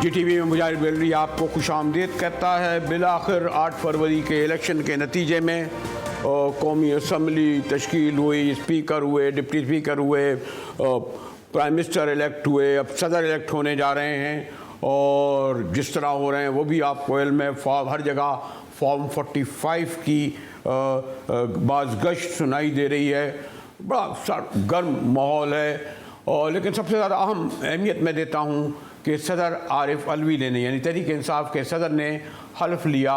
جی T V میں مجاہد بیلوی آپ کو خوش آمدید کہتا ہے۔ بالآخر 8 فروری کے الیکشن کے نتیجے میں قومی اسمبلی تشکیل ہوئی، اسپیکر ہوئے، ڈپٹی اسپیکر ہوئے، پرائم منسٹر الیکٹ ہوئے، اب صدر الیکٹ ہونے جا رہے ہیں، اور جس طرح ہو رہے ہیں وہ بھی آپ کو علم ہے۔ ہر جگہ فارم 45 کی بعض گشت سنائی دے رہی ہے، بڑا گرم ماحول ہے، اور لیکن سب سے زیادہ اہم اہمیت میں دیتا ہوں کہ صدر عارف علوی نے یعنی تحریک انصاف کے صدر نے حلف لیا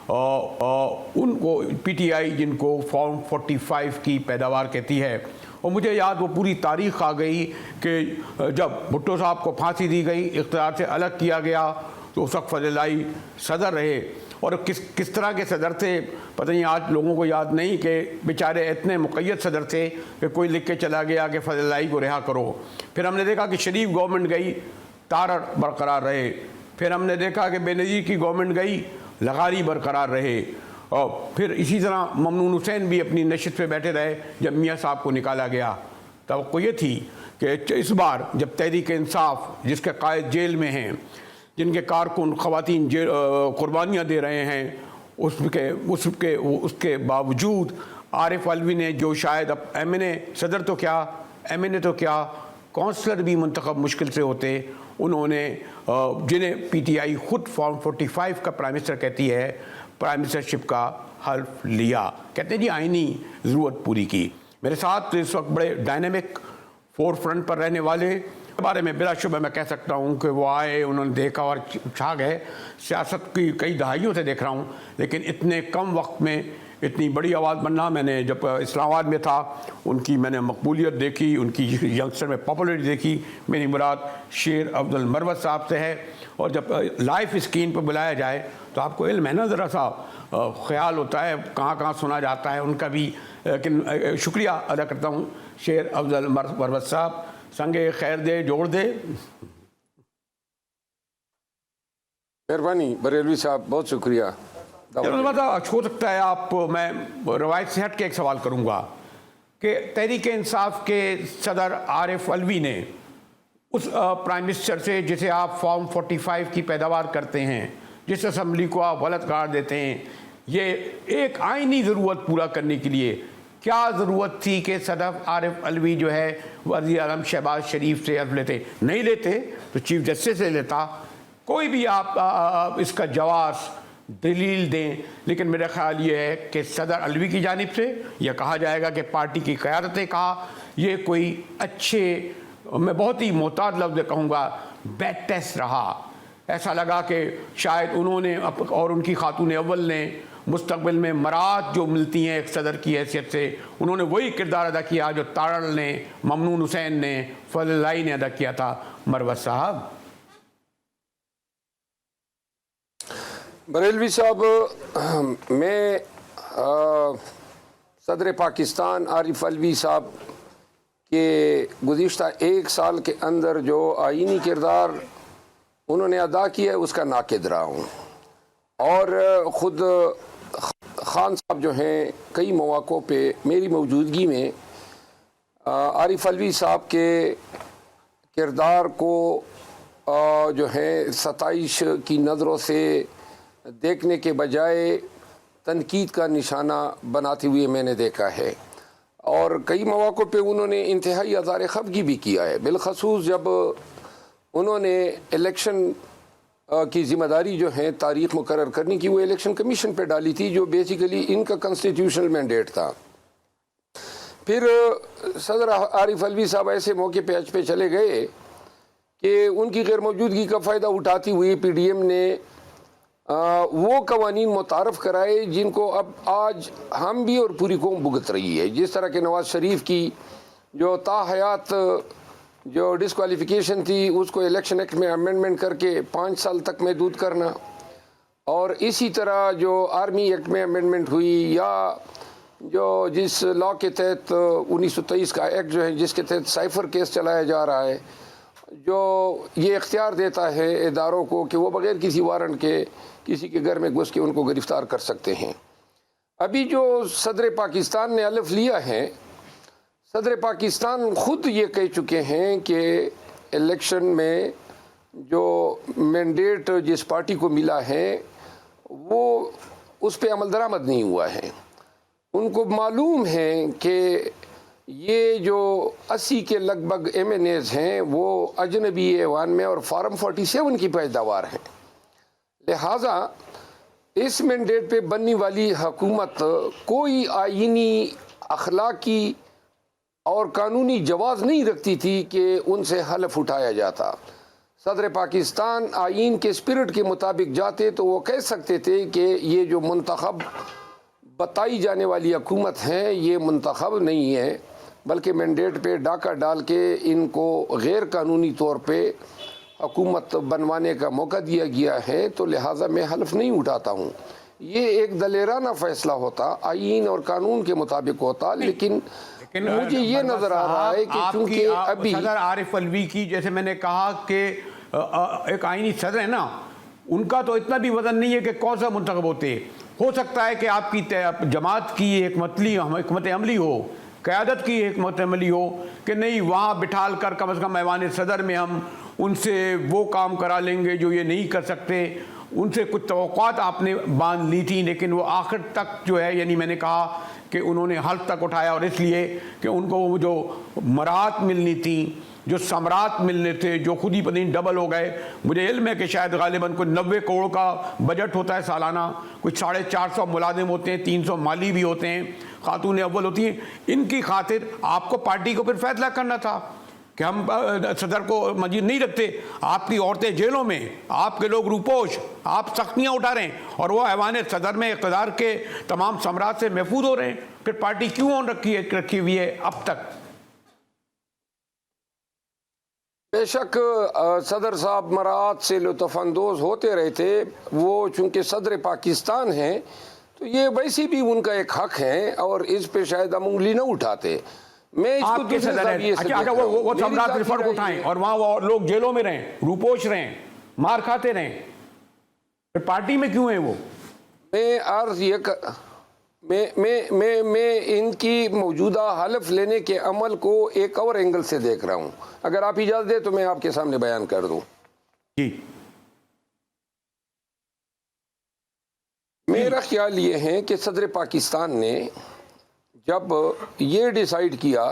ان کو پی ٹی آئی جن کو فارم 45 کی پیداوار کہتی ہے۔ اور مجھے یاد وہ پوری تاریخ آ گئی کہ جب بھٹو صاحب کو پھانسی دی گئی، اقتدار سے الگ کیا گیا، تو اس وقت فضل الہی صدر رہے، اور کس طرح کے صدر تھے پتہ نہیں، آج لوگوں کو یاد نہیں کہ بیچارے اتنے مقید صدر تھے کہ کوئی لکھ کے چلا گیا کہ فضل الہی کو رہا کرو۔ پھر ہم نے دیکھا کہ شریف گورنمنٹ گئی، تارڑ برقرار رہے، پھر ہم نے دیکھا کہ بے نظیر کی گورنمنٹ گئی، لغاری برقرار رہے، اور پھر اسی طرح ممنون حسین بھی اپنی نشست پہ بیٹھے رہے جب میاں صاحب کو نکالا گیا۔ توقع یہ تھی کہ اس بار جب تحریک انصاف جس کے قائد جیل میں ہیں، جن کے کارکن خواتین قربانیاں دے رہے ہیں، اس کے باوجود عارف علوی نے جو شاید اب ایم این اے صدر تو کیا، ایم این اے تو کیا، کونسلر بھی منتخب مشکل سے ہوتے، انہوں نے جنہیں پی ٹی آئی خود فارم 45 کا پرائم منسٹر کہتی ہے، پرائم منسٹرشپ کا حلف لیا، کہتے ہیں جی آئینی ضرورت پوری کی۔ میرے ساتھ اس وقت بڑے ڈائنامک فور فرنٹ پر رہنے والے کے بارے میں بلا شبہ میں کہہ سکتا ہوں کہ وہ آئے، انہوں نے دیکھا اور چھا گئے۔ سیاست کی کئی دہائیوں سے دیکھ رہا ہوں، لیکن اتنے کم وقت میں اتنی بڑی آواز بننا، میں نے جب اسلام آباد میں تھا ان کی میں نے مقبولیت دیکھی، ان کی ینگسٹر میں پاپولیرٹی دیکھی۔ میری مراد شیر عبد المروت صاحب سے ہے، اور جب لائف اسکرین پہ بلایا جائے تو آپ کو علم ہے نا، ذرا سا خیال ہوتا ہے کہاں کہاں سنا جاتا ہے ان کا بھی۔ لیکن شکریہ ادا کرتا ہوں شیر عبد المروت صاحب، سنگے خیر دے جوڑ دے۔ مہربانی بریلوی صاحب، بہت شکریہ۔ ہو سکتا ہے آپ، میں روایت سے ہٹ کے ایک سوال کروں گا کہ تحریک انصاف کے صدر عارف علوی نے اس پرائم منسٹر سے جسے آپ فارم 45 کی پیداوار کرتے ہیں، جس اسمبلی کو آپ غلط قرار دیتے ہیں، یہ ایک آئینی ضرورت پورا کرنے کے لیے کیا ضرورت تھی کہ صدر عارف علوی جو ہے وزیر اعظم شہباز شریف سے حلف لیتے؟ نہیں لیتے تو چیف جسٹس سے لیتا۔ کوئی بھی آپ اس کا جواز دلیل دیں، لیکن میرا خیال یہ ہے کہ صدر علوی کی جانب سے یا کہا جائے گا کہ پارٹی کی قیادت نے کہا، یہ کوئی اچھے، میں بہت ہی محتاط لفظ کہوں گا، بیڈ ٹیسٹ رہا۔ ایسا لگا کہ شاید انہوں نے اور ان کی خاتون اول نے مستقبل میں مراد جو ملتی ہیں ایک صدر کی حیثیت سے، انہوں نے وہی کردار ادا کیا جو تارڑ نے، ممنون حسین نے، فضل الہی نے ادا کیا تھا۔ مروت صاحب۔ بریلوی صاحب، میں صدر پاکستان عارف علوی صاحب کے گزشتہ 1 سال کے اندر جو آئینی کردار انہوں نے ادا کیا ہے اس کا ناقد رہا ہوں، اور خود خان صاحب جو ہیں کئی مواقع پہ میری موجودگی میں عارف علوی صاحب کے کردار کو جو ہے ستائش کی نظروں سے دیکھنے کے بجائے تنقید کا نشانہ بناتے ہوئے میں نے دیکھا ہے، اور کئی مواقع پہ انہوں نے انتہائی اظہار خفگی بھی کیا ہے، بالخصوص جب انہوں نے الیکشن کی ذمہ داری جو ہے تاریخ مقرر کرنے کی وہ الیکشن کمیشن پہ ڈالی تھی، جو بیسیکلی ان کا کنسٹیٹیوشنل مینڈیٹ تھا۔ پھر صدر عارف علوی صاحب ایسے موقع پہ حج پہ چلے گئے کہ ان کی غیر موجودگی کا فائدہ اٹھاتی ہوئی پی ڈی ایم نے وہ قوانین متعارف کرائے جن کو اب آج ہم بھی اور پوری قوم بھگت رہی ہے، جس طرح کہ نواز شریف کی جو تا حیات جو ڈسکوالیفیکیشن تھی اس کو الیکشن ایکٹ میں امینڈمنٹ کر کے 5 سال تک محدود کرنا، اور اسی طرح جو آرمی ایکٹ میں امینڈمنٹ ہوئی، یا جو جس لاء کے تحت 1923 کا ایکٹ جو ہے جس کے تحت سائفر کیس چلایا جا رہا ہے، جو یہ اختیار دیتا ہے اداروں کو کہ وہ بغیر کسی وارنٹ کے کسی کے گھر میں گھس کے ان کو گرفتار کر سکتے ہیں۔ ابھی جو صدر پاکستان نے حلف لیا ہے، صدر پاکستان خود یہ کہہ چکے ہیں کہ الیکشن میں جو مینڈیٹ جس پارٹی کو ملا ہے وہ اس پہ عمل درآمد نہیں ہوا ہے. ان کو معلوم ہے کہ یہ جو 80 کے لگ بھگ ایم این ایز ہیں وہ اجنبی ایوان میں اور فارم 47 کی پیداوار ہیں. لہٰذا اس مینڈیٹ پہ بننے والی حکومت کوئی آئینی، اخلاقی اور قانونی جواز نہیں رکھتی تھی کہ ان سے حلف اٹھایا جاتا. صدر پاکستان آئین کے اسپرٹ کے مطابق جاتے تو وہ کہہ سکتے تھے کہ یہ جو منتخب بتائی جانے والی حکومت ہے یہ منتخب نہیں ہے، بلکہ مینڈیٹ پہ ڈاکہ ڈال کے ان کو غیر قانونی طور پہ حکومت بنوانے کا موقع دیا گیا ہے، تو لہٰذا میں حلف نہیں اٹھاتا ہوں. یہ ایک دلیرانہ فیصلہ ہوتا، آئین اور قانون کے مطابق ہوتا، لیکن مجھے یہ نظر آ رہا ہے کہ چونکہ ابھی صدر عارف علوی کی، جیسے میں نے کہا کہ ایک آئینی صدر ہے نا، ان کا تو اتنا بھی وزن نہیں ہے کہ کون سا منتخب ہوتے. ہو سکتا ہے کہ آپ کی جماعت کی حکمت عملی ہو، قیادت کی حکمت عملی ہو کہ نہیں، وہاں بٹھال کر کم از کم ایوان صدر میں ہم ان سے وہ کام کرا لیں گے جو یہ نہیں کر سکتے. ان سے کچھ توقعات آپ نے باندھ لی تھی، لیکن وہ آخر تک جو ہے، یعنی میں نے کہا کہ انہوں نے حل تک اٹھایا، اور اس لیے کہ ان کو وہ جو مراحت ملنی تھی، جو ثمرات ملنے تھے، جو خود ہی پتہ نہیں ڈبل ہو گئے. مجھے علم ہے کہ شاید غالباً کوئی 90 کروڑ کا بجٹ ہوتا ہے سالانہ، کچھ 450 ملازم ہوتے ہیں، 300 مالی بھی ہوتے ہیں، خاتون اول ہوتی ہیں. ان کی خاطر آپ کو پارٹی کو پھر فیصلہ کرنا تھا کہ ہم صدر کو مزید نہیں رکھتے. آپ کی عورتیں جیلوں میں، آپ کے لوگ روپوش، آپ سختیاں اٹھا رہے ہیں، اور وہ ایوان صدر میں اقتدار کے تمام ثمرات سے محفوظ ہو رہے ہیں. پھر پارٹی کیوں آن رکھی ہوئی ہے اب تک؟ بے شک صدر صاحب مراعات سے لطف اندوز ہوتے رہتے. وہ چونکہ صدر پاکستان ہیں تو یہ ویسے بھی ان کا ایک حق ہے، اور اس پہ شاید ہم انگلی نہ اٹھاتے. میں اس کو آپ کے صدر ہیں، اچھا وہ ثمرات پھر فرق اٹھائیں اور وہاں وہ لوگ جیلوں میں رہیں، روپوش رہیں، مار کھاتے رہیں، پھر پارٹی میں کیوں ہیں وہ؟ میں عرض یہ میں ان کی موجودہ حلف لینے کے عمل کو ایک اور اینگل سے دیکھ رہا ہوں. اگر آپ اجازت دیں تو میں آپ کے سامنے بیان کر دوں. جی. میرا خیال یہ ہے کہ صدر پاکستان نے جب یہ ڈیسائیڈ کیا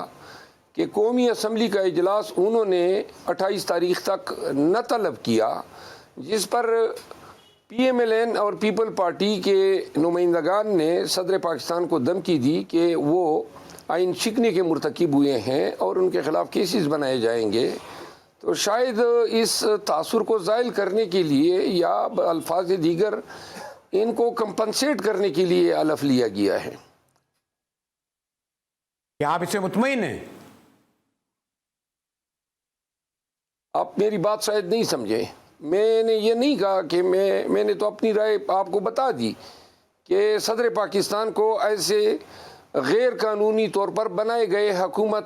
کہ قومی اسمبلی کا اجلاس انہوں نے 28 تاریخ تک نہ طلب کیا، جس پر پی ایم ایل این اور پیپل پارٹی کے نمائندگان نے صدر پاکستان کو دھمکی دی کہ وہ آئین شکنی کے مرتکب ہوئے ہیں اور ان کے خلاف کیسز بنائے جائیں گے، تو شاید اس تاثر کو زائل کرنے کے لیے یا الفاظ دیگر ان کو کمپنسیٹ کرنے کے لیے حلف لیا گیا ہے. کیا آپ اس سے مطمئن ہیں؟ آپ میری بات شاید نہیں سمجھے. میں نے یہ نہیں کہا کہ میں نے تو اپنی رائے آپ کو بتا دی کہ صدر پاکستان کو ایسے غیر قانونی طور پر بنائے گئے حکومت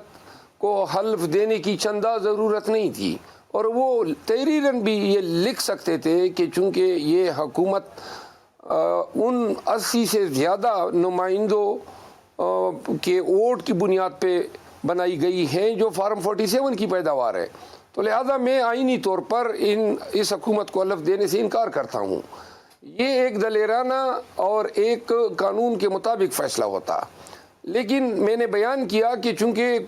کو حلف دینے کی چندہ ضرورت نہیں تھی، اور وہ تحریراً بھی یہ لکھ سکتے تھے کہ چونکہ یہ حکومت ان 80 سے زیادہ نمائندوں کے ووٹ کی بنیاد پہ بنائی گئی ہیں جو فارم 47 کی پیداوار ہے، تو لہذا میں آئینی طور پر اس حکومت کو حلف دینے سے انکار کرتا ہوں. یہ ایک دلیرانہ اور ایک قانون کے مطابق فیصلہ ہوتا. لیکن میں نے بیان کیا کہ چونکہ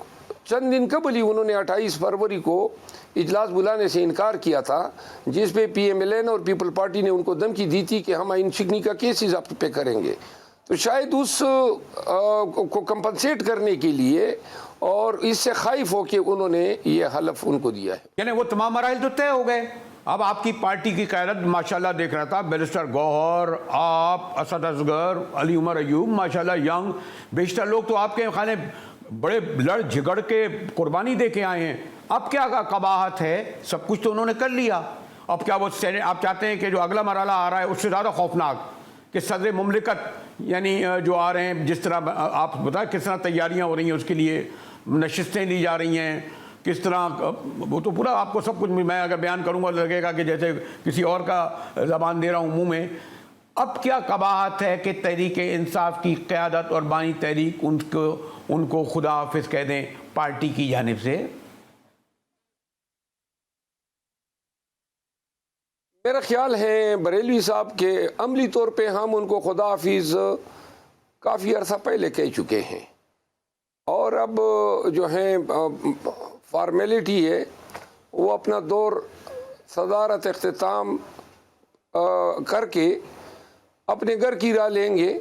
چند دن قبل ہی انہوں نے 28 فروری کو اجلاس بلانے سے انکار کیا تھا، جس پہ پی ایم ایل این اور پیپل پارٹی نے ان کو دھمکی دی تھی کہ ہم آئین شکنی کا کیسز آپ پہ کریں گے، تو شاید اس کو کمپنسیٹ کرنے کے لیے اور اس سے خائف ہو کے انہوں نے یہ حلف ان کو دیا ہے. یعنی وہ تمام مراحل تو طے ہو گئے. اب آپ کی پارٹی کی قیادت ماشاءاللہ دیکھ رہا تھا، بیرسٹر گوہر، آپ، اسد اصغر، علی عمر ایوب، ماشاءاللہ ینگ، بیشتر لوگ تو آپ کے خانے بڑے لڑ جھگڑ کے قربانی دے کے آئے ہیں. اب کیا قباحت ہے؟ سب کچھ تو انہوں نے کر لیا. اب کیا وہ آپ چاہتے ہیں کہ جو اگلا مرحلہ آ رہا ہے اس سے زیادہ خوفناک، کہ صدر مملکت یعنی جو آ رہے ہیں، جس طرح آپ بتائیں کس طرح تیاریاں ہو رہی ہیں، اس کے لیے نشستیں لی جا رہی ہیں، کس طرح، وہ تو پورا آپ کو سب کچھ میں اگر بیان کروں گا لگے گا کہ جیسے کسی اور کا زبان دے رہا ہوں منہ میں. اب کیا قباحت ہے کہ تحریک انصاف کی قیادت اور بانی تحریک ان کو خدا حافظ کہہ دیں پارٹی کی جانب سے؟ میرا خیال ہے بریلوی صاحب کے عملی طور پہ ہم ان کو خدا حافظ کافی عرصہ پہلے کہہ چکے ہیں، اور اب جو ہے فارمیلٹی ہے وہ اپنا دور صدارت اختتام کر کے اپنے گھر کی راہ لیں گے۔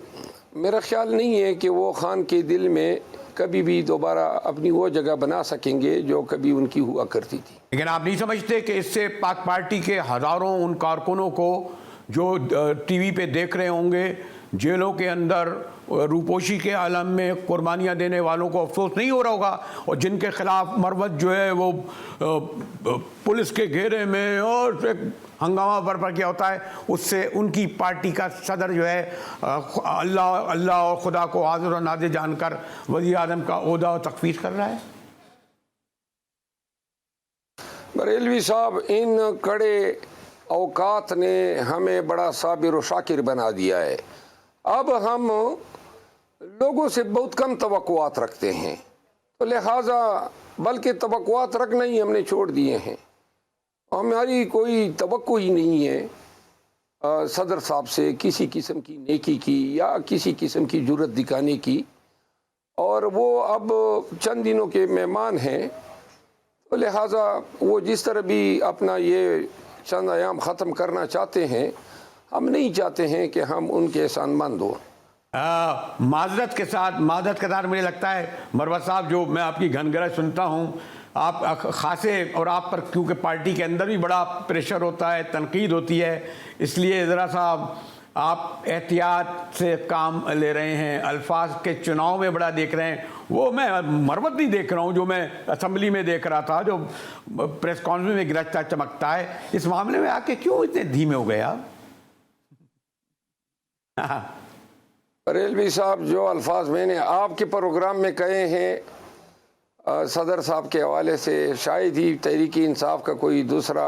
میرا خیال نہیں ہے کہ وہ خان کے دل میں کبھی بھی دوبارہ اپنی وہ جگہ بنا سکیں گے جو کبھی ان کی ہوا کرتی تھی۔ لیکن آپ نہیں سمجھتے کہ اس سے پاک پارٹی کے ہزاروں ان کارکنوں کو جو ٹی وی پہ دیکھ رہے ہوں گے، جیلوں کے اندر روپوشی کے عالم میں قربانیاں دینے والوں کو افسوس نہیں ہو رہا ہوگا، اور جن کے خلاف مروت جو ہے وہ پولیس کے گھیرے میں اور ہنگامہ برپا کیا ہوتا ہے، اس سے ان کی پارٹی کا صدر جو ہے اللہ اور خدا کو حاضر و ناظر جان کر وزیر اعظم کا عہدہ تخفیف کر رہا ہے؟ بریلوی صاحب ان کڑے اوقات نے ہمیں بڑا صابر و شاکر بنا دیا ہے۔ اب ہم لوگوں سے بہت کم توقعات رکھتے ہیں، تو لہٰذا بلکہ توقعات رکھنا ہی ہم نے چھوڑ دیے ہیں۔ ہماری کوئی توقع ہی نہیں ہے صدر صاحب سے کسی قسم کی نیکی کی یا کسی قسم کی جرت دکھانے کی، اور وہ اب چند دنوں کے مہمان ہیں، تو لہٰذا وہ جس طرح بھی اپنا یہ چند ایام ختم کرنا چاہتے ہیں، ہم نہیں چاہتے ہیں کہ ہم ان کے احسان مند ہوں۔ معذرت کے ساتھ مجھے لگتا ہے مروت صاحب، جو میں آپ کی گھن گرج سنتا ہوں، آپ خاصے اور آپ پر کیونکہ پارٹی کے اندر بھی بڑا پریشر ہوتا ہے، تنقید ہوتی ہے، اس لیے ذرا سا آپ احتیاط سے کام لے رہے ہیں، الفاظ کے چناؤ میں بڑا دیکھ رہے ہیں۔ وہ میں مروت نہیں دیکھ رہا ہوں جو میں اسمبلی میں دیکھ رہا تھا، جو پریس کانفرنس میں گرجتا چمکتا ہے، اس معاملے میں آ کے کیوں اتنے دھیمے ہو گئے آپ؟ بریلوی صاحب، جو الفاظ میں نے آپ کے پروگرام میں کہے ہیں صدر صاحب کے حوالے سے، شاید ہی تحریک انصاف کا کوئی دوسرا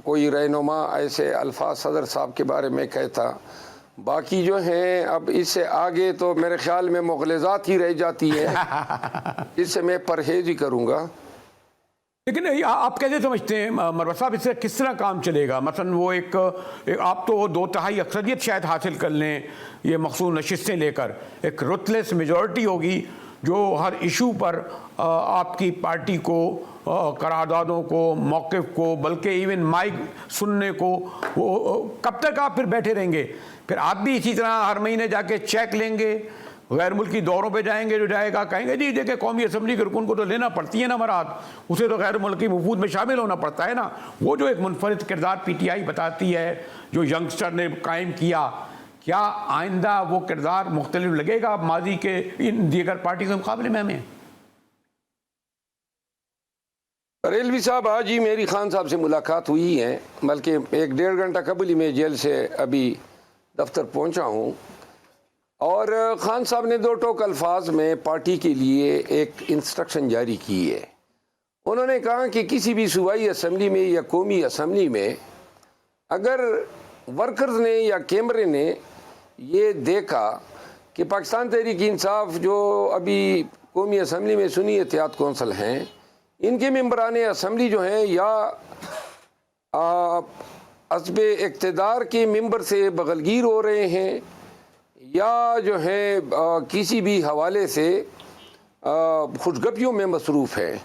کوئی رہنما ایسے الفاظ صدر صاحب کے بارے میں کہتا۔ باقی جو ہیں اب اس سے آگے تو میرے خیال میں مغلظات ہی رہ جاتی ہیں، اس سے میں پرہیز ہی کروں گا۔ لیکن آپ کیسے سمجھتے ہیں مروت صاحب، اس سے کس طرح کام چلے گا؟ مثلا وہ ایک آپ تو 2/3 اکثریت شاید حاصل کر لیں یہ مخصوص نشستیں لے کر، ایک رتلس میجورٹی ہوگی جو ہر ایشو پر آپ کی پارٹی کو، قراردادوں کو، موقف کو، بلکہ ایون مائک سننے کو، وہ کب تک آپ پھر بیٹھے رہیں گے؟ پھر آپ بھی اسی طرح ہر مہینے جا کے چیک لیں گے، غیر ملکی دوروں پہ جائیں گے، جو جائے گا کہیں گے جی دیکھیں قومی اسمبلی کے رکن کو تو لینا پڑتی ہے نا مراد، اسے تو غیر ملکی وفود میں شامل ہونا پڑتا ہے نا۔ وہ جو ایک منفرد کردار پی ٹی آئی بتاتی ہے، جو ینگسٹر نے قائم کیا، کیا آئندہ وہ کردار مختلف لگے گا ماضی کے ان دیگر پارٹی کے مقابلے میں ہمیں؟ بریلوی صاحب، آج ہی میری خان صاحب سے ملاقات ہوئی ہے، بلکہ 1-1.5 گھنٹہ قبل ہی میں جیل سے ابھی دفتر پہنچا ہوں، اور خان صاحب نے 2 ٹوک الفاظ میں پارٹی کے لیے ایک انسٹرکشن جاری کی ہے۔ انہوں نے کہا کہ کسی بھی صوبائی اسمبلی میں یا قومی اسمبلی میں اگر ورکرز نے یا کیمرے نے یہ دیکھا کہ پاکستان تحریک انصاف جو ابھی قومی اسمبلی میں سنی اتحاد کونسل ہیں، ان کے ممبران اسمبلی جو ہیں یا حزب اقتدار کے ممبر سے بغلگیر ہو رہے ہیں یا جو ہے کسی بھی حوالے سے خوشگپیوں میں مصروف ہے،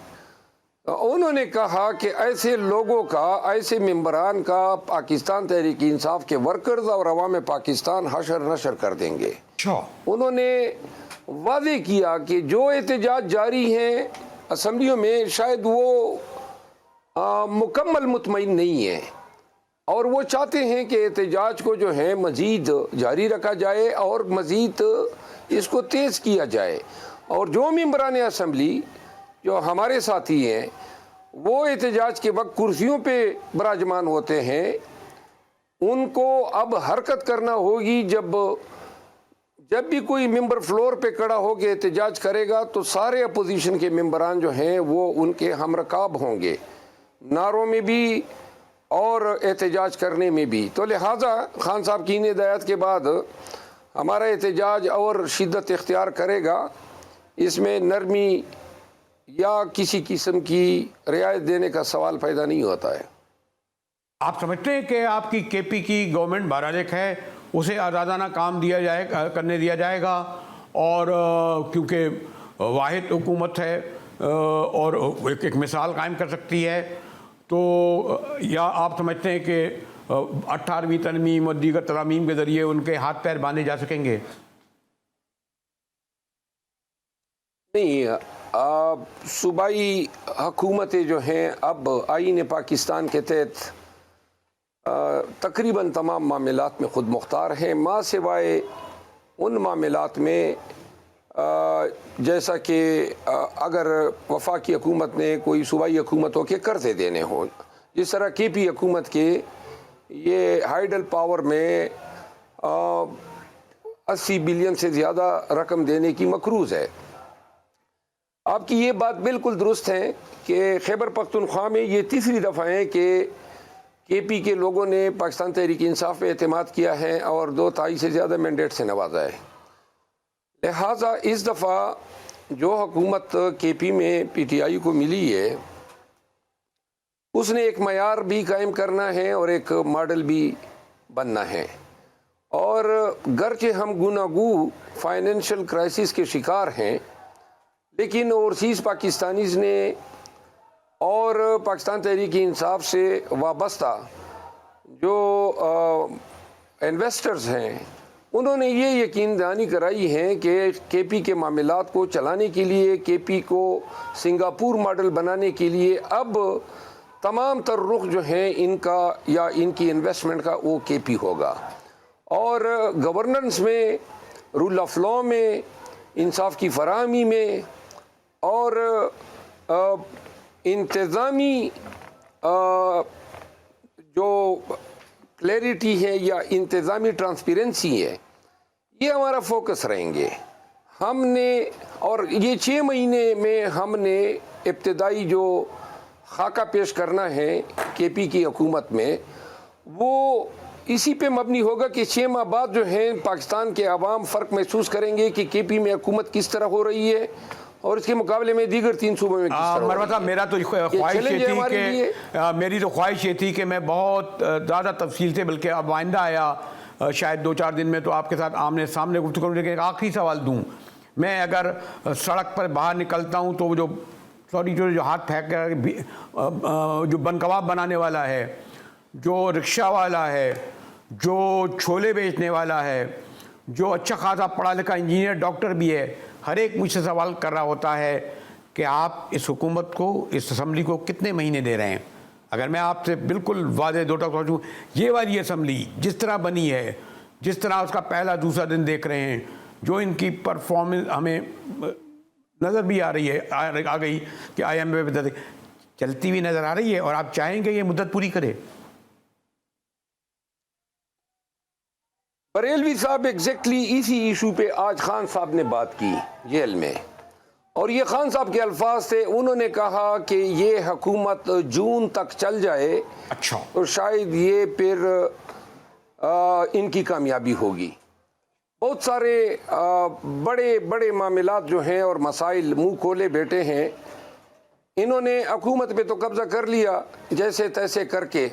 انہوں نے کہا کہ ایسے لوگوں کا، ایسے ممبران کا پاکستان تحریک انصاف کے ورکرز اور عوام پاکستان حشر نشر کر دیں گے۔ انہوں نے واضح کیا کہ جو احتجاج جاری ہیں اسمبلیوں میں، شاید وہ مکمل مطمئن نہیں ہیں، اور وہ چاہتے ہیں کہ احتجاج کو جو ہے مزید جاری رکھا جائے اور مزید اس کو تیز کیا جائے، اور جو ممبران اسمبلی جو ہمارے ساتھی ہیں وہ احتجاج کے وقت کرسیوں پہ براجمان ہوتے ہیں، ان کو اب حرکت کرنا ہوگی۔ جب بھی کوئی ممبر فلور پہ کھڑا ہو کے احتجاج کرے گا تو سارے اپوزیشن کے ممبران جو ہیں وہ ان کے ہم رکاب ہوں گے، نعروں میں بھی اور احتجاج کرنے میں بھی۔ تو لہٰذا خان صاحب کی ہدایت کے بعد ہمارا احتجاج اور شدت اختیار کرے گا، اس میں نرمی یا کسی قسم کی رعایت دینے کا سوال پیدا نہیں ہوتا ہے۔ آپ سمجھتے ہیں کہ آپ کی کے پی کی گورنمنٹ بہرحال ہے اسے آزادانہ کام کرنے دیا جائے گا، اور کیونکہ واحد حکومت ہے اور ایک مثال قائم کر سکتی ہے، تو یا آپ سمجھتے ہیں کہ 18ویں ترمیم اور دیگر ترامیم کے ذریعے ان کے ہاتھ پیر باندھے جا سکیں گے؟ نہیں، صوبائی حکومتیں جو ہیں اب آئین پاکستان کے تحت تقریباً تمام معاملات میں خود مختار ہیں، ماں سوائے ان معاملات میں جیسا کہ اگر وفاقی حکومت نے کوئی صوبائی حکومتوں کے قرضے دینے ہوں، جس طرح کے پی حکومت کے یہ ہائیڈل پاور میں 80 بلین سے زیادہ رقم دینے کی مقروض ہے۔ آپ کی یہ بات بالکل درست ہے کہ خیبر پختونخوا میں یہ تیسری دفعہ ہے کہ کے پی کے لوگوں نے پاکستان تحریک انصاف پہ اعتماد کیا ہے اور 2/3 سے زیادہ مینڈیٹ سے نوازا ہے۔ لہٰذا اس دفعہ جو حکومت کے پی میں پی ٹی آئی کو ملی ہے، اس نے ایک معیار بھی قائم کرنا ہے اور ایک ماڈل بھی بننا ہے، اور گرچہ ہم گناگو فائنینشل کرائسس کے شکار ہیں، لیکن اوورسیز پاکستانیز نے اور پاکستان تحریک انصاف سے وابستہ جو انویسٹرز ہیں، انہوں نے یہ یقین دہانی کرائی ہے کہ کے پی کے معاملات کو چلانے کے لیے، کے پی کو سنگاپور ماڈل بنانے کے لیے اب تمام تر رخ جو ہیں ان کا یا ان کی انویسٹمنٹ کا وہ کے پی ہوگا، اور گورننس میں، رول آف لاء میں، انصاف کی فراہمی میں اور انتظامی جو کلیئرٹی ہے یا انتظامی ٹرانسپیرنسی ہے، یہ ہمارا فوکس رہیں گے۔ ہم نے اور یہ 6 مہینے میں ہم نے ابتدائی جو خاکہ پیش کرنا ہے کے پی کی حکومت میں، وہ اسی پہ مبنی ہوگا کہ 6 ماہ بعد جو ہیں پاکستان کے عوام فرق محسوس کریں گے کہ کے پی میں حکومت کس طرح ہو رہی ہے اور اس کے مقابلے میں دیگر 3 صوبوں میں کس طرح ہو رہی ہے۔ میرا تو خواہش یہ تھی کہ میری تو خواہش یہ تھی کہ میں بہت زیادہ تفصیل سے، بلکہ اب آئندہ آیا شاید 2-4 دن میں تو آپ کے ساتھ آمنے سامنے گفتگو کروں، لیکن ایک آخری سوال دوں۔ میں اگر سڑک پر باہر نکلتا ہوں تو وہ جو ہاتھ پھینک کر جو بن کباب بنانے والا ہے، جو رکشہ والا ہے، جو چھولے بیچنے والا ہے، جو اچھا خاصا پڑھا لکھا انجینئر ڈاکٹر بھی ہے، ہر ایک مجھ سے سوال کر رہا ہوتا ہے کہ آپ اس حکومت کو، اس اسمبلی کو کتنے مہینے دے رہے ہیں؟ اگر میں آپ سے بالکل واضح 2 ٹوک پوچھوں، یہ والی اسمبلی جس طرح بنی ہے، جس طرح اس کا پہلا دوسرا دن دیکھ رہے ہیں، جو ان کی پرفارمنس ہمیں نظر بھی آ رہی ہے، آ گئی کہ آئی ایم اے چلتی ہوئی نظر آ رہی ہے، اور آپ چاہیں گے یہ مدت پوری کرے؟ بریلوی صاحب ایگزیکٹلی اسی ایشو پہ آج خان صاحب نے بات کی جیل میں، اور یہ خان صاحب کے الفاظ تھے، انہوں نے کہا کہ یہ حکومت جون تک چل جائے اچھا تو شاید یہ پھر ان کی کامیابی ہوگی۔ بہت سارے بڑے بڑے معاملات جو ہیں اور مسائل منہ کھولے بیٹھے ہیں، انہوں نے حکومت پہ تو قبضہ کر لیا جیسے تیسے کر کے،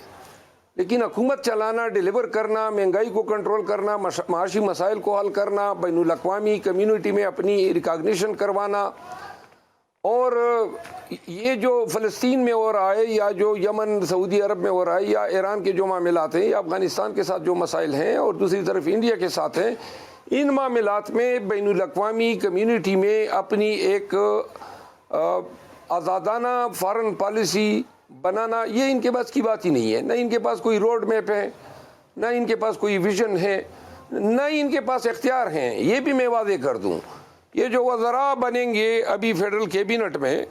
لیکن حکومت چلانا، ڈیلیور کرنا، مہنگائی کو کنٹرول کرنا، معاشی مسائل کو حل کرنا، بین الاقوامی کمیونٹی میں اپنی ریکاگنیشن کروانا، اور یہ جو فلسطین میں ہو رہا ہے یا جو یمن، سعودی عرب میں ہو رہا ہے یا ایران کے جو معاملات ہیں یا افغانستان کے ساتھ جو مسائل ہیں اور دوسری طرف انڈیا کے ساتھ ہیں، ان معاملات میں بین الاقوامی کمیونٹی میں اپنی ایک آزادانہ فارن پالیسی بنانا، یہ ان کے پاس کی بات ہی نہیں ہے۔ نہ ان کے پاس کوئی روڈ میپ ہے، نہ ان کے پاس کوئی ویژن ہے، نہ ان کے پاس اختیار ہیں۔ یہ بھی میں واضح کر دوں، یہ جو وزراء بنیں گے ابھی فیڈرل کیبنٹ میں،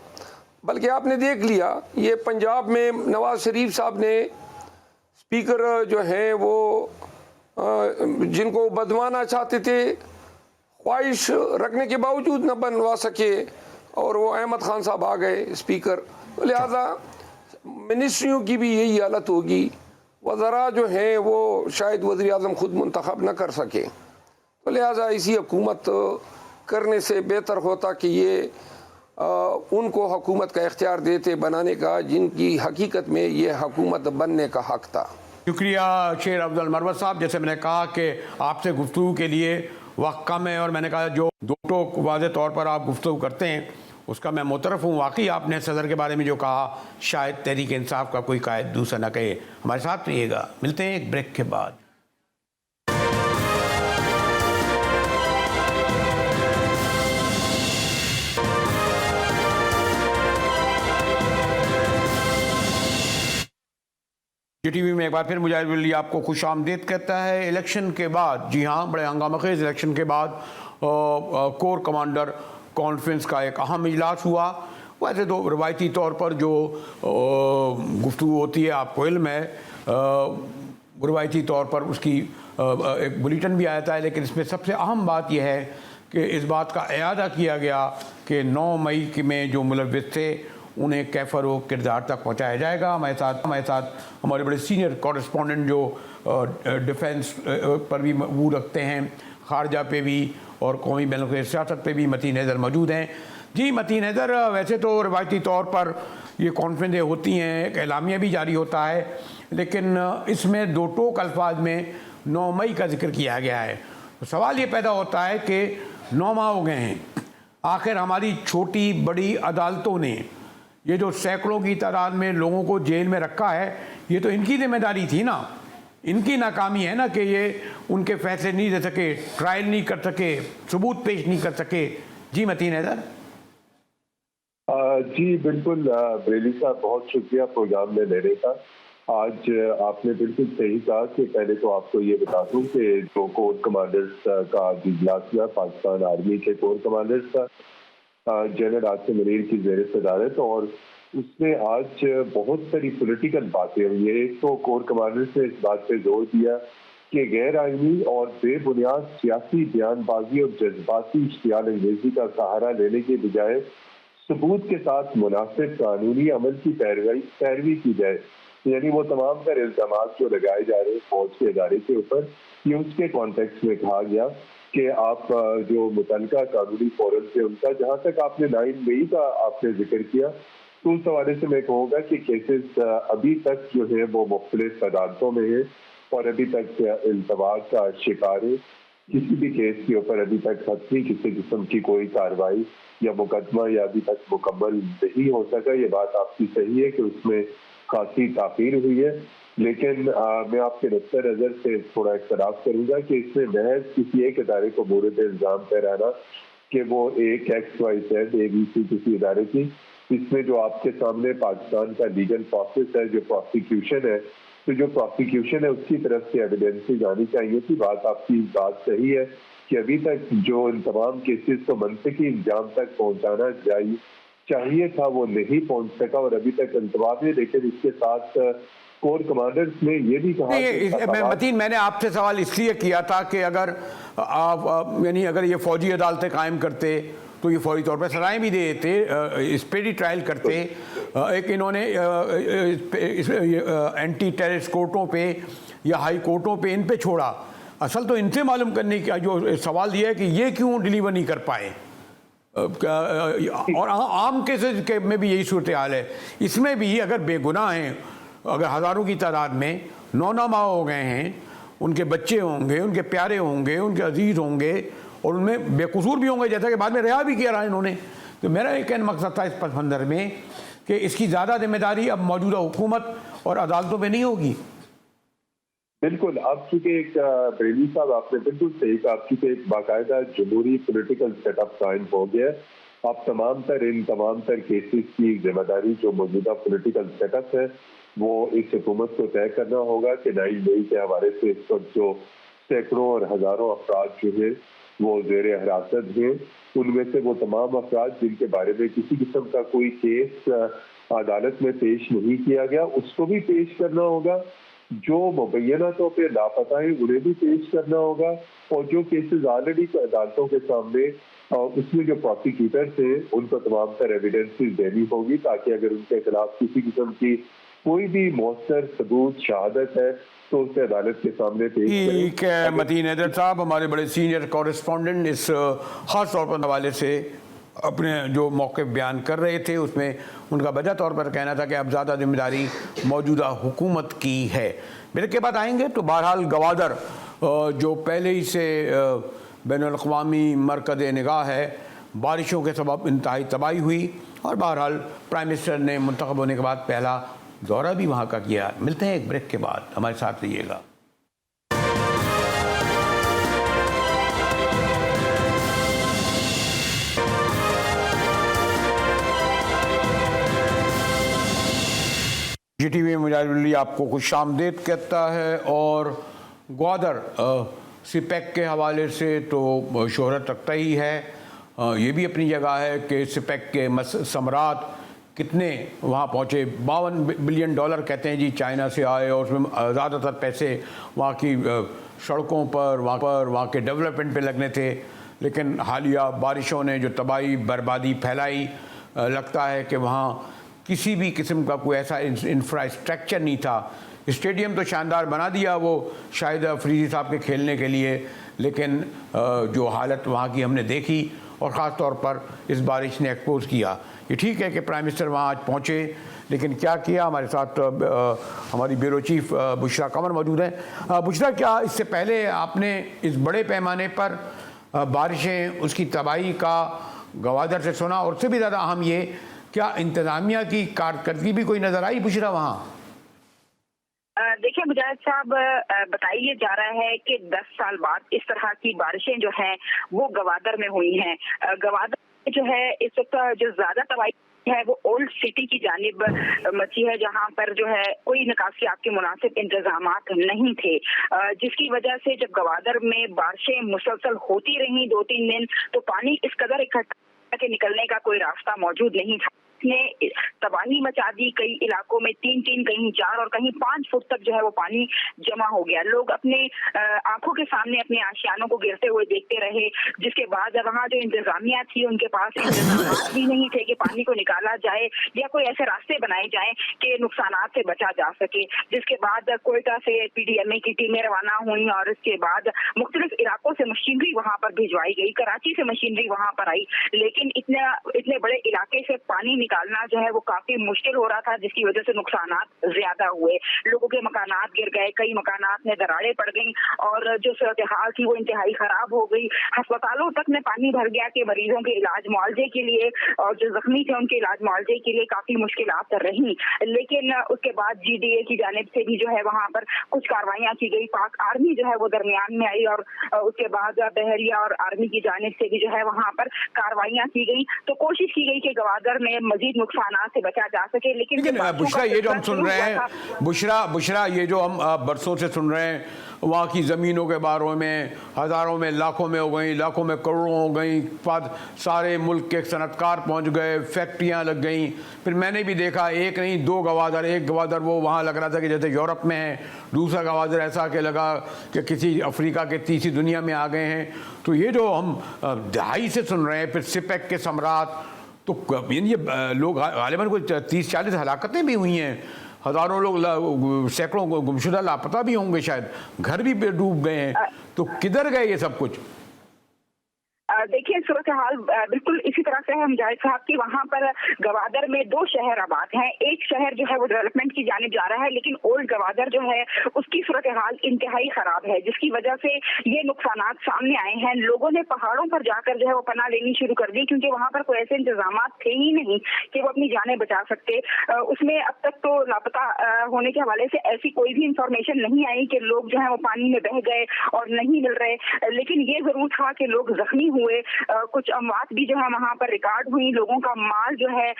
بلکہ آپ نے دیکھ لیا یہ پنجاب میں نواز شریف صاحب نے اسپیکر جو ہیں وہ جن کو بدوانا چاہتے تھے، خواہش رکھنے کے باوجود نہ بنوا سکے، اور وہ احمد خان صاحب آ گئے اسپیکر، لہذا منسٹریوں کی بھی یہی حالت ہوگی۔ وزراء جو ہیں وہ شاید وزیر اعظم خود منتخب نہ کر سکے، تو لہذا اسی حکومت کرنے سے بہتر ہوتا کہ یہ ان کو حکومت کا اختیار دیتے بنانے کا جن کی حقیقت میں یہ حکومت بننے کا حق تھا۔ شکریہ شیر افضل مروت صاحب۔ جیسے میں نے کہا کہ آپ سے گفتگو کے لیے وقت کم ہے، اور میں نے کہا جو دو ٹوک واضح طور پر آپ گفتگو کرتے ہیں اس کا میں معترف ہوں۔ واقعی آپ نے صدر کے بارے میں جو کہا شاید تحریک انصاف کا کوئی قائد دوسرا نہ کہے۔ ہمارے ساتھ رہیے گا، ملتے ہیں ایک بریک کے بعد۔ جی ٹی وی میں ایک بار پھر مجاہد ولی آپ کو خوش آمدید کہتا ہے۔ الیکشن کے بعد، جی ہاں، بڑے ہنگامہ خیز الیکشن کے بعد کور کمانڈر کانفرنس کا ایک اہم اجلاس ہوا۔ ویسے تو روایتی طور پر جو گفتگو ہوتی ہے آپ کو علم ہے، روایتی طور پر اس کی ایک بلیٹن بھی آیا تھا، لیکن اس میں سب سے اہم بات یہ ہے کہ اس بات کا اعادہ کیا گیا کہ 9 مئی میں جو ملوث تھے انہیں کیفر و کردار تک پہنچایا جائے گا۔ ہمارے ساتھ ہمارے بڑے سینئر کورسپونڈنٹ جو ڈیفنس پر بھی وہ رکھتے ہیں، خارجہ پہ بھی اور قومی بین الاقوامی سیاست پہ بھی متین حیدر موجود ہیں۔ جی متین حیدر، ویسے تو روایتی طور پر یہ کانفرنسیں ہوتی ہیں، ایک اعلامیہ بھی جاری ہوتا ہے، لیکن اس میں دو ٹوک الفاظ میں 9 مئی کا ذکر کیا گیا ہے۔ سوال یہ پیدا ہوتا ہے کہ 9 ماہ ہو گئے ہیں، آخر ہماری چھوٹی بڑی عدالتوں نے یہ جو سینکڑوں کی تعداد میں لوگوں کو جیل میں رکھا ہے، یہ تو ان کی ذمہ داری تھی نا، ان کی ناکامی ہے نا کہ یہ ان کے فیصلے نہیں دے سکے، ٹرائل نہیں کر سکے، ثبوت پیش نہیں کر سکے۔ جی متین حیدر۔ جی بالکل بریلی صاحب، بہت شکریہ پروگرام میں لینے کا۔ آج آپ نے بالکل صحیح کہا کہ پہلے تو آپ کو یہ بتا دوں کہ جو کور کمانڈرز کا اجلاس ہوا پاکستان آرمی کے کور کمانڈرز کا جنرل عاصم منیر کی زیر صدارت، اور اس میں آج بہت ساری پولیٹیکل باتیں ہوئی ہیں۔ ایک تو کور کمانڈرز نے اس بات پہ زور دیا کہ غیر آئینی اور بے بنیاد سیاسی بیان بازی اور جذباتی اشتعال انگیزی کا سہارا لینے کے بجائے ثبوت کے ساتھ مناسب قانونی عمل کی پیروی کی جائے۔ یعنی وہ تمام تر الزامات جو لگائے جا رہے ہیں فوج کے ادارے کے اوپر، یہ اس کے کانٹیکسٹ میں کہا گیا کہ آپ جو متعلقہ قانونی فورم سے ان کا، جہاں تک آپ نے 9 مئی کا آپ نے ذکر کیا، تو اس حوالے سے میں کہوں گا کہ کیسز ابھی تک جو ہے وہ مختلف عدالتوں میں ہیں اور ابھی تک التوا کا شکار ہے۔ کسی بھی کیس کے اوپر ابھی تک حتمی کسی قسم کی کوئی کارروائی یا مقدمہ یا ابھی تک مکمل نہیں ہو سکا۔ یہ بات آپ کی صحیح ہے کہ اس میں خاصی تاخیر ہوئی ہے، لیکن میں آپ کے نقطۂ نظر سے تھوڑا اختلاف کروں گا کہ اس میں محض کسی ایک ادارے کو مورد الزام ٹھہرانا کہ وہ ایک XYZ ABC کسی ادارے کی، اس میں جو آپ کے سامنے پاکستان کا لیگل پروسیس ہے، جو پروسیکیوشن ہے، تو جو پروسیکیوشن ہے اس کی طرف سے ایویڈنسز آنی چاہیے تھی۔ بات آپ کی بات صحیح ہے کہ ابھی تک جو ان تمام کیسز کو منطقی انجام تک پہنچانا چاہیے تھا وہ نہیں پہنچ سکا، اور ابھی تک التوا ہے۔ لیکن اس کے ساتھ کور کمانڈرز نے یہ بھی کہا، متین، میں نے آپ سے سوال اس لیے کیا تھا کہ اگر یعنی اگر یہ فوجی عدالتیں قائم کرتے تو یہ فوری طور پہ سزائیں بھی دیتے، اسپیڈی ٹرائل کرتے۔ ایک انہوں نے اینٹی ٹیررسٹ کورٹوں پہ یا ہائی کورٹوں پہ ان پہ چھوڑا۔ اصل تو ان سے معلوم کرنے کا جو سوال یہ ہے کہ یہ کیوں ڈیلیور نہیں کر پائے، اور عام کیسز میں بھی یہی صورتحال ہے۔ اس میں بھی اگر بے گناہ ہیں، اگر ہزاروں کی تعداد میں 9 ماہ ہو گئے ہیں، ان کے بچے ہوں گے، ان کے پیارے ہوں گے، ان کے عزیز ہوں گے، اور ان میں بے قصور بھی ہوں گے، جیسا کہ بعد میں رہا بھی کیا رہا انہوں نے۔ تو میرا ایک مقصد تھا اس پس منظر میں کہ اس کی زیادہ ذمہ داری اب موجودہ حکومت اور عدالتوں پہ نہیں ہوگی۔ بالکل، اب چونکہ ایک بریلی صاحب آپ نے بالکل صحیح کہا، آپ چونکہ ایک باقاعدہ جمہوری پولیٹیکل سیٹ اپ قائم ہو گیا ہے۔ اب تمام تر کیسز کی ذمہ داری جو موجودہ پولیٹیکل سیٹ اپ ہے وہ اس حکومت کو طے کرنا ہوگا کہ 9 مئی کے حوالے سے اس وقت جو سینکڑوں اور ہزاروں افراد جو ہیں وہ زیر حراست ہیں، ان میں سے وہ تمام افراد جن کے بارے میں کسی قسم کا کوئی کیس عدالت میں پیش نہیں کیا گیا، اس کو بھی پیش کرنا ہوگا۔ جو مبینہ طور پہ لاپتہ ہیں انہیں بھی پیش کرنا ہوگا، اور جو کیسز آلریڈی عدالتوں کے سامنے اس میں جو پروسیکیوٹرز ہیں ان کو تمام تر ایویڈنسز دینی ہوگی، تاکہ اگر ان کے خلاف کسی قسم کی کوئی بھی مؤثر ثبوت شہادت ہے تو اسے عدالت کے سامنے پیش کریں۔ ٹھیک ہے متین حیدر صاحب، ہمارے بڑے سینئر کورسپونڈنٹ، اس خاص طور پر حوالے سے اپنے جو موقف بیان کر رہے تھے اس میں ان کا وجہ طور پر کہنا تھا کہ اب زیادہ ذمہ داری موجودہ حکومت کی ہے. بریک کے بعد آئیں گے. تو بہرحال گوادر جو پہلے ہی سے بین الاقوامی مرکز نگاہ ہے، بارشوں کے سبب انتہائی تباہی ہوئی، اور بہرحال پرائم منسٹر نے منتخب ہونے کے بعد پہلا دورہ بھی وہاں کا کیا. ملتے ہیں ایک بریک کے بعد، ہمارے ساتھ رہیے گا. جی ٹی وی مجاہد علی آپ کو خوش آمدید کہتا ہے. اور گوادر سپیک کے حوالے سے تو شہرت رکھتا ہی ہے. یہ بھی اپنی جگہ ہے کہ سپیک کے ثمرات کتنے وہاں پہنچے. $52 بلین کہتے ہیں جی چائنا سے آئے، اور اس میں زیادہ تر پیسے وہاں کی سڑکوں پر وہاں کے ڈیولپمنٹ پہ لگنے تھے. لیکن حالیہ بارشوں نے جو تباہی بربادی پھیلائی، لگتا ہے کہ وہاں کسی بھی قسم کا کوئی ایسا انفراسٹرکچر نہیں تھا. اسٹیڈیم تو شاندار بنا دیا وہ شاہد افریدی صاحب کے کھیلنے کے لیے، لیکن جو حالت وہاں کی ہم نے دیکھی اور خاص طور پر اس بارش نے ایکسپوز کیا. یہ ٹھیک ہے کہ پرائم منسٹر وہاں آج پہنچے، لیکن کیا کیا؟ ہمارے ساتھ ہماری بیورو چیف بشرا قمر موجود ہیں. بشرا، کیا اس سے پہلے آپ نے اس بڑے پیمانے پر بارشیں، اس کی تباہی کا گوادر سے سنا؟ اور اس سے بھی زیادہ اہم یہ، کیا انتظامیہ کی کارکردگی بھی کوئی نظر آئی بشرا وہاں؟ دیکھیں مجاہد صاحب، بتائیے جا رہا ہے کہ 10 سال بعد اس طرح کی بارشیں جو ہیں وہ گوادر میں ہوئی ہیں. گوادر جو ہے اس وقت جو زیادہ تباہی ہے وہ اولڈ سٹی کی جانب مچی ہے، جہاں پر جو ہے کوئی نکاسیات کے مناسب انتظامات نہیں تھے، جس کی وجہ سے جب گوادر میں بارشیں مسلسل ہوتی رہیں 2-3 دن تو پانی اس قدر اکٹھا کہ نکلنے کا کوئی راستہ موجود نہیں تھا. نے تباہی مچا دی. کئی علاقوں میں 3-3 کہیں 4 اور کہیں 5 فٹ تک جو ہے وہ پانی جمع ہو گیا. لوگ اپنے آنکھوں کے سامنے اپنے آشیانوں کو گرتے ہوئے دیکھتے رہے، جس کے بعد وہاں جو انتظامیہ تھی ان کے پاس انتظامات بھی نہیں تھے کہ پانی کو نکالا جائے یا کوئی ایسے راستے بنائے جائیں کہ نقصانات سے بچا جا سکے. جس کے بعد کوئٹہ سے PDMA کی ٹیمیں روانہ ہوئیں، اور اس کے بعد مختلف علاقوں سے مشینری وہاں پر بھجوائی گئی. کراچی سے مشینری وہاں پر آئی، لیکن اتنے بڑے علاقے سے پانی نکالنا جو ہے وہ کافی مشکل ہو رہا تھا، جس کی وجہ سے نقصانات زیادہ ہوئے. لوگوں کے مکانات گر گئے، کئی مکانات میں دراڑیں پڑ گئیں، اور جو صورتحال تھی وہ انتہائی خراب ہو گئی. ہسپتالوں تک میں پانی بھر گیا کہ مریضوں کے علاج معالجے کے لیے اور جو زخمی تھے ان کے علاج معالجے کے لیے کافی مشکلات رہیں. لیکن اس کے بعد GDA کی جانب سے بھی جو ہے وہاں پر کچھ کاروائیاں کی گئی. پاک آرمی جو ہے وہ درمیان میں آئی، اور اس کے بعد بحریہ اور آرمی کی جانب سے بھی جو ہے وہاں پر کاروائیاں کی گئی. تو کوشش کی گئی کہ گوادر میں مزید نقصانات سے بچا جا سکے. لیکن بشرا، یہ جو ہم سن رہے ہیں بشرا یہ جو ہم برسوں سے سن رہے ہیں، وہاں کی زمینوں کے بارے میں ہزاروں میں لاکھوں میں ہو گئیں، لاکھوں میں کروڑوں ہو گئیں، سارے ملک کے صنعت کار پہنچ گئے، فیکٹریاں لگ گئیں. پھر میں نے بھی دیکھا ایک نہیں 2 گوادر. ایک گوادر وہ وہاں لگ رہا تھا کہ جیسے یورپ میں ہے، دوسرا گوادر ایسا کہ لگا کہ کسی افریقہ کے تیسری دنیا میں آ گئے ہیں. تو یہ جو ہم دہائی سے سن رہے ہیں، پھر سپیک کے ثمرات، تو یہ لوگ غالباً کوئی 30-40 ہلاکتیں بھی ہوئی ہیں، ہزاروں لوگ، سینکڑوں گمشدہ لاپتہ بھی ہوں گے، شاید گھر بھی ڈوب گئے ہیں. تو کدھر گئے یہ سب کچھ؟ دیکھیے صورتحال بالکل اسی طرح سے ہے مجاہد صاحب کی. وہاں پر گوادر میں 2 شہر آباد ہیں. ایک شہر جو ہے وہ ڈیولپمنٹ کی جانب جا رہا ہے، لیکن اولڈ گوادر جو ہے اس کی صورتحال انتہائی خراب ہے، جس کی وجہ سے یہ نقصانات سامنے آئے ہیں. لوگوں نے پہاڑوں پر جا کر جو ہے وہ پناہ لینی شروع کر دی، کیونکہ وہاں پر کوئی ایسے انتظامات تھے ہی نہیں کہ وہ اپنی جانیں بچا سکتے. اس میں اب تک تو لاپتہ ہونے کے حوالے سے ایسی کوئی بھی انفارمیشن نہیں آئی کہ لوگ جو ہے وہ پانی میں بہہ گئے اور نہیں مل رہے. لیکن یہ ضرور تھا کہ لوگ زخمی ہوئے، کچھ اموات بھی جو ہے وہاں پر ریکارڈ ہوئی. لوگوں کا مال جو ہے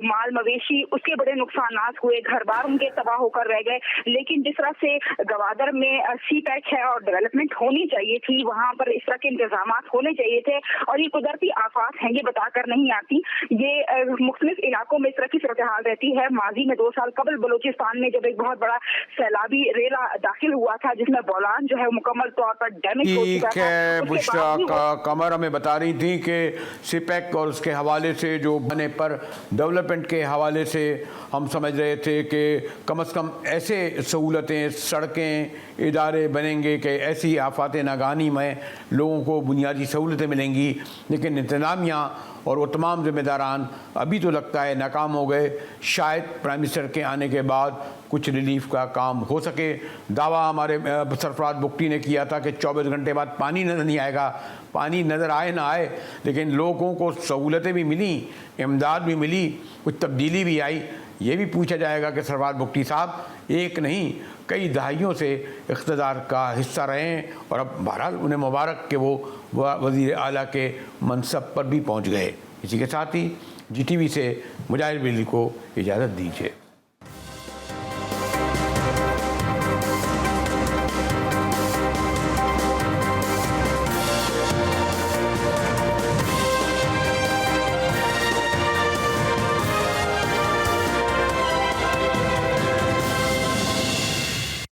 مال مویشی اس کے بڑے نقصانات ہوئے، گھر بار ان کے تباہ ہو کر رہ گئے. لیکن جس طرح سے گوادر میں سی پیک ہے اور ڈیولپمنٹ ہونی چاہیے تھی، وہاں پر اس طرح کے انتظامات ہونے چاہیے تھے. اور یہ قدرتی آفات ہیں، یہ بتا کر نہیں آتی. یہ مختلف علاقوں میں اس طرح کی صورتحال رہتی ہے. ماضی میں 2 سال قبل بلوچستان میں جب ایک بہت بڑا سیلابی ریلا داخل ہوا تھا، جس میں بولان جو ہے مکمل طور پر ڈیمیج ہو چکا تھا. بشرا قمر ہمیں بتا رہی تھی کہ سپیک اور اس کے حوالے سے جو بنے پر ڈیولپمنٹ کے حوالے سے ہم سمجھ رہے تھے کہ کم از کم ایسے سہولتیں، سڑکیں، ادارے بنیں گے کہ ایسی آفات ناگہانی میں لوگوں کو بنیادی سہولتیں ملیں گی. لیکن انتظامیہ اور وہ تمام ذمہ داران ابھی تو لگتا ہے ناکام ہو گئے. شاید پرائم منسٹر کے آنے کے بعد کچھ ریلیف کا کام ہو سکے. دعویٰ ہمارے سرفراز بگٹی نے کیا تھا کہ 24 گھنٹے بعد پانی نظر نہیں آئے گا. پانی نظر آئے نہ آئے لیکن لوگوں کو سہولتیں بھی ملیں, امداد بھی ملی, کچھ تبدیلی بھی آئی. یہ بھی پوچھا جائے گا کہ سرفراز بگٹی صاحب ایک نہیں کئی دہائیوں سے اقتدار کا حصہ رہے ہیں اور اب بہرحال انہیں مبارک کہ وہ وزیر اعلیٰ کے منصب پر بھی پہنچ گئے. اسی کے ساتھ ہی جی ٹی وی سے مجاہد بریلوی کو اجازت دیجیے.